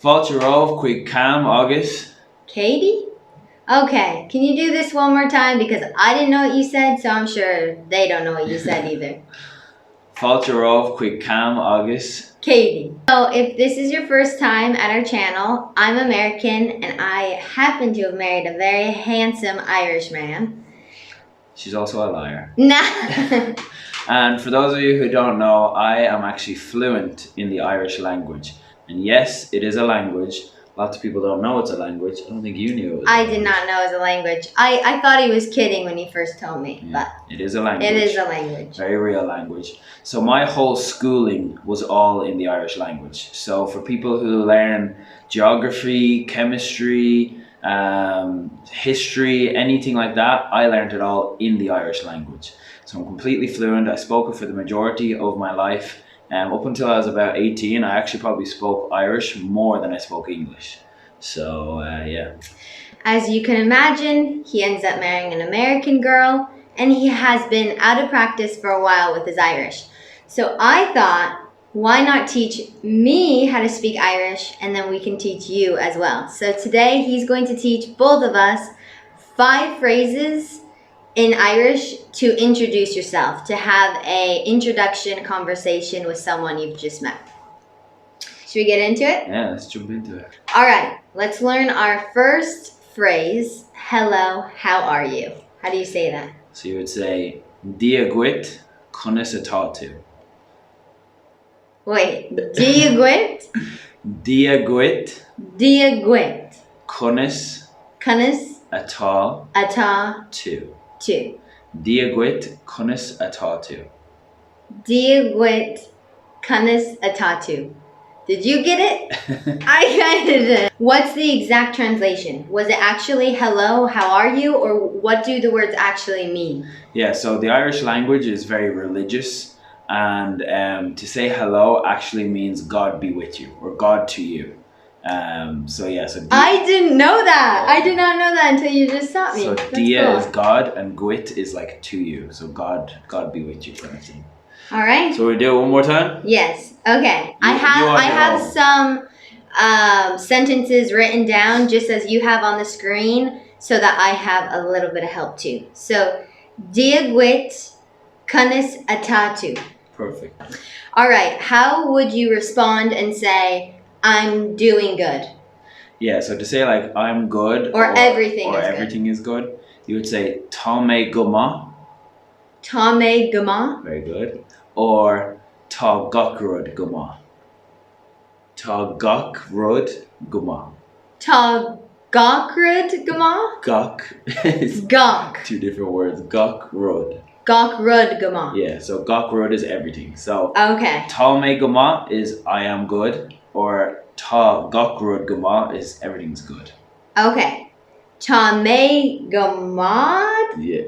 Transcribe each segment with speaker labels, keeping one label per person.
Speaker 1: Fáilte romh chuig cam agus.
Speaker 2: Katie? Okay, can you do this one more time? Because I didn't know what you said, so I'm sure they don't know what you said either.
Speaker 1: Fáilte romh chuig cam agus.
Speaker 2: Katie. So if this is your first time at our channel, I'm American and I happen to have married a very handsome Irish man.
Speaker 1: She's also a liar.
Speaker 2: Nah.
Speaker 1: And for those of you who don't know, I am actually fluent in the Irish language. And yes, it is a language. Lots of people don't know it's a language. I don't think you knew it was
Speaker 2: I did not know it was a language. I thought he was kidding when he first told me, but
Speaker 1: it is a language.
Speaker 2: it is a language.
Speaker 1: Very real language. So my whole schooling was all in the Irish language. So for people who learn geography, chemistry, history, anything like that, I learned it all in the Irish language. So I'm completely fluent. I spoke it for the majority of my life. Up until I was about 18, I actually probably spoke Irish more than I spoke English. So, yeah.
Speaker 2: As you can imagine, he ends up marrying an American girl, and he has been out of practice for a while with his Irish. So I thought, why not teach me how to speak Irish, and then we can teach you as well. So today, he's going to teach both of us 5 phrases in Irish to introduce yourself, to have a introduction conversation with someone you've just met. Should we get into it?
Speaker 1: Yeah, let's jump into it.
Speaker 2: All right, let's learn our first phrase. Hello, how are you? How do you say that?
Speaker 1: So you would say, Dia gwit, conas atatu.
Speaker 2: Wait, diagwit,
Speaker 1: Dia gwit,
Speaker 2: diagwit,
Speaker 1: conas
Speaker 2: canis,
Speaker 1: ata
Speaker 2: ata,
Speaker 1: tu.
Speaker 2: tu.
Speaker 1: Dia gwit, conas atatu.
Speaker 2: Diagwit, canis, atatu. Did you get it? I kind of did. What's the exact translation? Was it actually hello, how are you? Or what do the words actually mean?
Speaker 1: Yeah, so the Irish language is very religious. And to say hello actually means God be with you, or God to you. So
Speaker 2: I didn't know that. I did not know that until you just taught me.
Speaker 1: So
Speaker 2: That's
Speaker 1: dia
Speaker 2: cool.
Speaker 1: is God and gwit is like to you. So God be with you kind of thing.
Speaker 2: All right.
Speaker 1: So we do it one more time?
Speaker 2: Yes. Okay. I
Speaker 1: on your
Speaker 2: have
Speaker 1: own.
Speaker 2: some sentences written down just as you have on the screen, so that I have a little bit of help too. So, diagwit, canis atatu.
Speaker 1: Perfect.
Speaker 2: All right. How would you respond and say, I'm doing good?
Speaker 1: Yeah, so to say like I'm good
Speaker 2: Or everything is good.
Speaker 1: everything is good, you would say tá mé go maith.
Speaker 2: Tame gama.
Speaker 1: Very good. Or tá gach rud go maith. Tá gach rud go maith.
Speaker 2: Ta gawkrud gama.
Speaker 1: Gach is
Speaker 2: Gawk.
Speaker 1: 2 different words. Gach rud.
Speaker 2: Gawkrud gama.
Speaker 1: Yeah, so gach rud is everything. So
Speaker 2: Okay.
Speaker 1: tá mé go maith is I am good, or tá gach rud go maith is everything's good.
Speaker 2: Okay. Tame gama.
Speaker 1: Yeah.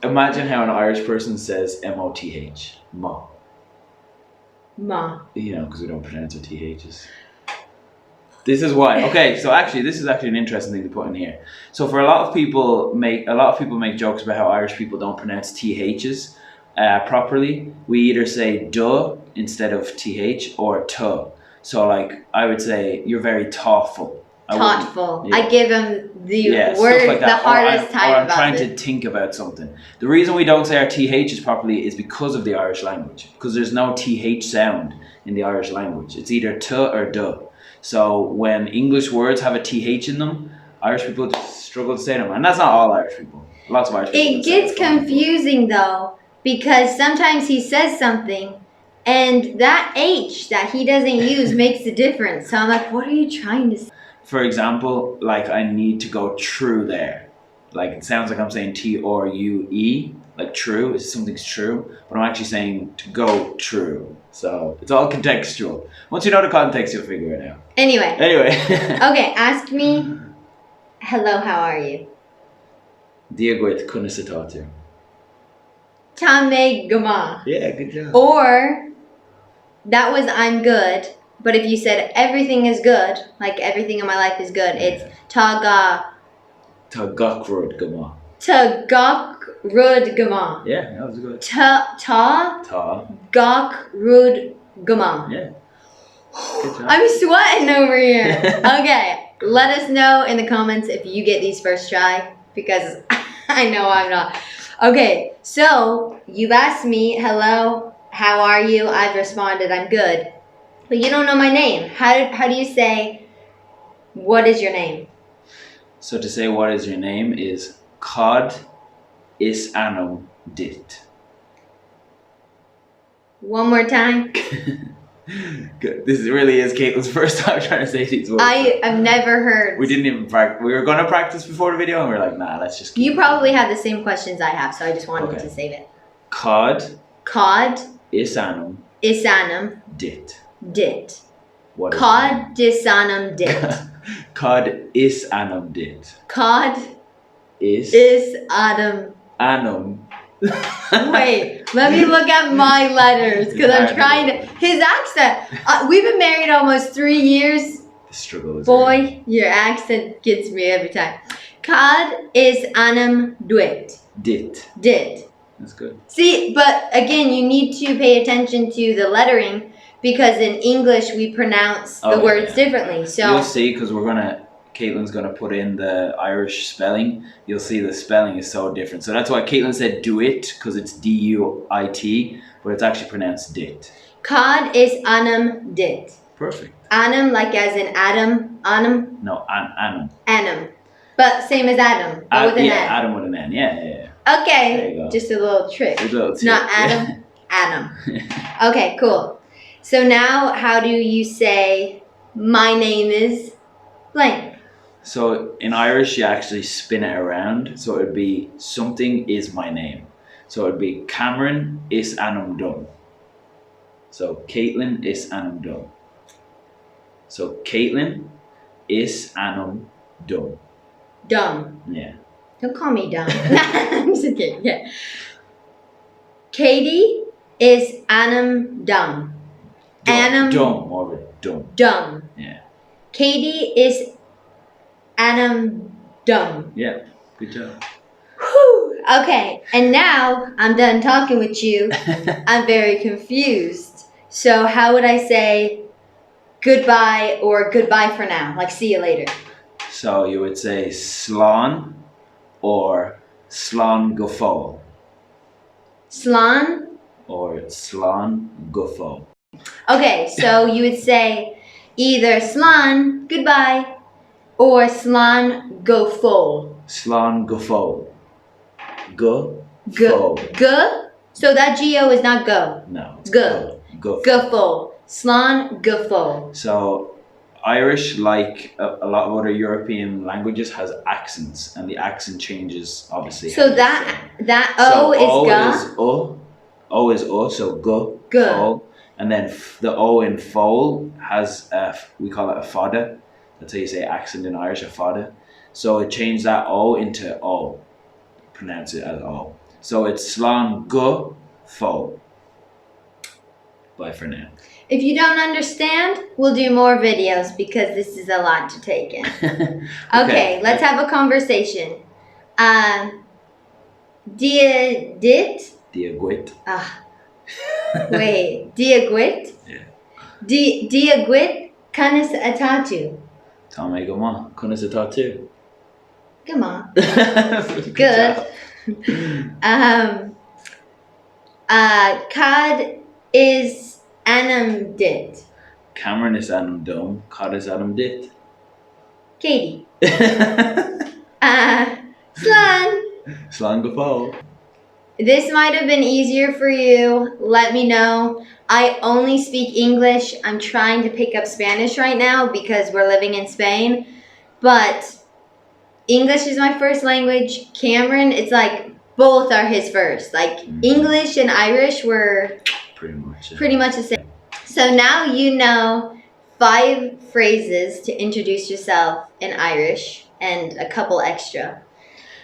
Speaker 1: Imagine how an Irish person says M-O-T-H. Ma.
Speaker 2: Ma.
Speaker 1: You know, because we don't pronounce our THs. This is why. Okay, so actually, this is actually an interesting thing to put in here. So for a lot of people make jokes about how Irish people don't pronounce THs properly. We either say duh instead of TH or tuh. So like I would say you're very thoughtful.
Speaker 2: Thoughtful.
Speaker 1: Yeah.
Speaker 2: I give him the
Speaker 1: stuff
Speaker 2: word
Speaker 1: like
Speaker 2: the
Speaker 1: that.
Speaker 2: hardest
Speaker 1: or
Speaker 2: time
Speaker 1: I'm
Speaker 2: about
Speaker 1: trying
Speaker 2: it.
Speaker 1: to think about something. The reason we don't say our THs properly is because of the Irish language. Because there's no TH sound in the Irish language. It's either tuh or duh. So when English words have a TH in them, Irish people just struggle to say them. And that's not all Irish people. Lots of Irish people.
Speaker 2: It gets confusing though, because sometimes he says something and that H that he doesn't use makes a difference. So I'm like, what are you trying to say?
Speaker 1: For example, like I need to go through there. Like it sounds like I'm saying T-R-U-E, like true, something's true, but I'm actually saying to go through. So it's all contextual. Once you know the context, you'll figure it out.
Speaker 2: Anyway.
Speaker 1: Okay,
Speaker 2: ask me, hello, how are you?
Speaker 1: Diagwit conas atatu.
Speaker 2: Tame gama.
Speaker 1: Yeah, good job.
Speaker 2: Or that was I'm good, but if you said everything is good, like everything in my life is good, it's ta
Speaker 1: gach rud gama.
Speaker 2: Rud gama.
Speaker 1: Yeah, that was good.
Speaker 2: Ta
Speaker 1: Ta.
Speaker 2: gak rud gama.
Speaker 1: Yeah. Good job.
Speaker 2: I'm sweating over here. Okay, let us know in the comments if you get these first try because I know I'm not. Okay, so you've asked me, hello, how are you? I've responded, I'm good. But you don't know my name. How do you say, what is your name?
Speaker 1: So to say what is your name is Cod is anum dit.
Speaker 2: One more time.
Speaker 1: Good. This really is Caitlin's first time trying to say these words.
Speaker 2: I've never heard.
Speaker 1: We didn't even practice. We were going to practice before the video and we were like, nah, let's just keep
Speaker 2: You
Speaker 1: it.
Speaker 2: probably have the same questions I have, so I just wanted
Speaker 1: Okay.
Speaker 2: to save it.
Speaker 1: Cod
Speaker 2: Cod
Speaker 1: is anum
Speaker 2: isanum
Speaker 1: dit.
Speaker 2: dit.
Speaker 1: What is
Speaker 2: Cod disanum dit.
Speaker 1: it? Cod is anum dit.
Speaker 2: Cod
Speaker 1: Is
Speaker 2: is Adam.
Speaker 1: anum.
Speaker 2: Wait, let me look at my letters because I'm trying to. His accent. We've been married almost 3 years.
Speaker 1: The struggle is real.
Speaker 2: Boy, your accent gets me every time. Cod is anum duit.
Speaker 1: Dit.
Speaker 2: Dit.
Speaker 1: That's good.
Speaker 2: See, but again, you need to pay attention to the lettering because in English we pronounce the
Speaker 1: Oh, yeah,
Speaker 2: words
Speaker 1: yeah.
Speaker 2: differently. So
Speaker 1: You'll see because Caitlin's gonna put in the Irish spelling. You'll see the spelling is so different. So that's why Caitlin said do it because it's D-U-I-T, but it's actually pronounced dit.
Speaker 2: cod is anum dit.
Speaker 1: Perfect.
Speaker 2: Anum like as in Adam, anum,
Speaker 1: No, anum.
Speaker 2: anum. But same as Adam, but with an
Speaker 1: yeah,
Speaker 2: N.
Speaker 1: Adam with an N. Yeah, yeah, yeah.
Speaker 2: Okay,
Speaker 1: There you go.
Speaker 2: just a little trick.
Speaker 1: There's a little
Speaker 2: It's
Speaker 1: tip.
Speaker 2: not Adam, Adam. Okay, cool. So now how do you say my name is blank?
Speaker 1: So in Irish, you actually spin it around. So it would be something is my name. So it would be Cameron is anum dum. So Caitlin is anum dum. So Caitlin is anum dum.
Speaker 2: Dumb.
Speaker 1: Yeah.
Speaker 2: Don't call me dumb. I'm just kidding. Yeah. Katie is anum dumb. Anum
Speaker 1: Dumb, more of a dumb.
Speaker 2: dumb.
Speaker 1: Yeah.
Speaker 2: Katie is anum dumb.
Speaker 1: Yeah. Good job.
Speaker 2: Whew. Okay, and now I'm done talking with you. I'm very confused. So how would I say goodbye or goodbye for now? Like see you later.
Speaker 1: So you would say slán or slán go fóill
Speaker 2: Slán.
Speaker 1: or slán go fóill.
Speaker 2: Okay, so you would say either slán, goodbye, or slán go full.
Speaker 1: Slán go fóill. Go
Speaker 2: Go.
Speaker 1: fóill.
Speaker 2: Go. So that G-O is not go.
Speaker 1: No. It's
Speaker 2: Go.
Speaker 1: Go.
Speaker 2: Go full. Slán go full.
Speaker 1: So Irish, like a lot of other European languages, has accents, and the accent changes obviously. how
Speaker 2: So
Speaker 1: you
Speaker 2: that
Speaker 1: say.
Speaker 2: that
Speaker 1: So
Speaker 2: O is ga.
Speaker 1: is O. O is O. So go.
Speaker 2: Go.
Speaker 1: Fóill. And then the O in fóill has we call it a fada. That's how you say accent in Irish, a fada. So it changed that O into O. Pronounce it as O. So it's slán go fóill. Bye for now.
Speaker 2: If you don't understand, we'll do more videos because this is a lot to take in. Okay, let's have a conversation. Dia dit?
Speaker 1: Dia gwit.
Speaker 2: Wait, dia gwit?
Speaker 1: Yeah.
Speaker 2: Dia gwit canis atatu.
Speaker 1: Tommy, go on. Couldn't say that too.
Speaker 2: Come on.
Speaker 1: Good.
Speaker 2: Good. Cod is anum dit.
Speaker 1: Cameron is anum dome. Cod is anum dit.
Speaker 2: Katie. Slán.
Speaker 1: Slán go fóill.
Speaker 2: This might have been easier for you. Let me know. I only speak English. I'm trying to pick up Spanish right now because we're living in Spain. But English is my first language. Cameron, it's like both are his first. Like English and Irish were
Speaker 1: Pretty much. Yeah.
Speaker 2: pretty much the same. So now you know 5 phrases to introduce yourself in Irish and a couple extra.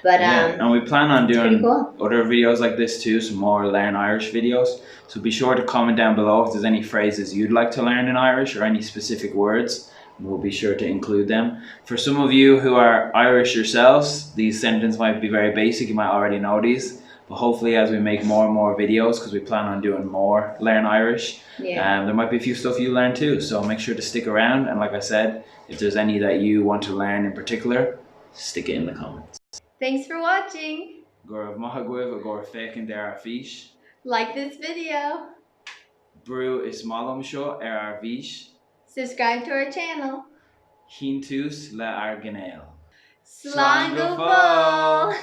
Speaker 2: But
Speaker 1: Yeah, and we plan on
Speaker 2: pretty
Speaker 1: doing
Speaker 2: cool.
Speaker 1: other videos like this too, some more Learn Irish videos. So be sure to comment down below if there's any phrases you'd like to learn in Irish or any specific words. And we'll be sure to include them. For some of you who are Irish yourselves, these sentences might be very basic, you might already know these. But hopefully, as we make more and more videos, because we plan on doing more Learn Irish,
Speaker 2: Yeah.
Speaker 1: there might be a few stuff you learn too. So make sure to stick around. And like I said, if there's any that you want to learn in particular, stick it in the comments.
Speaker 2: Thanks for watching.
Speaker 1: Gurav Mahagwiv, Agora Fakin Der Fish.
Speaker 2: Like this video.
Speaker 1: Brew is Malum Sho Er Vish.
Speaker 2: Subscribe to our channel.
Speaker 1: Hintus La Arganel.
Speaker 2: Slán go ball.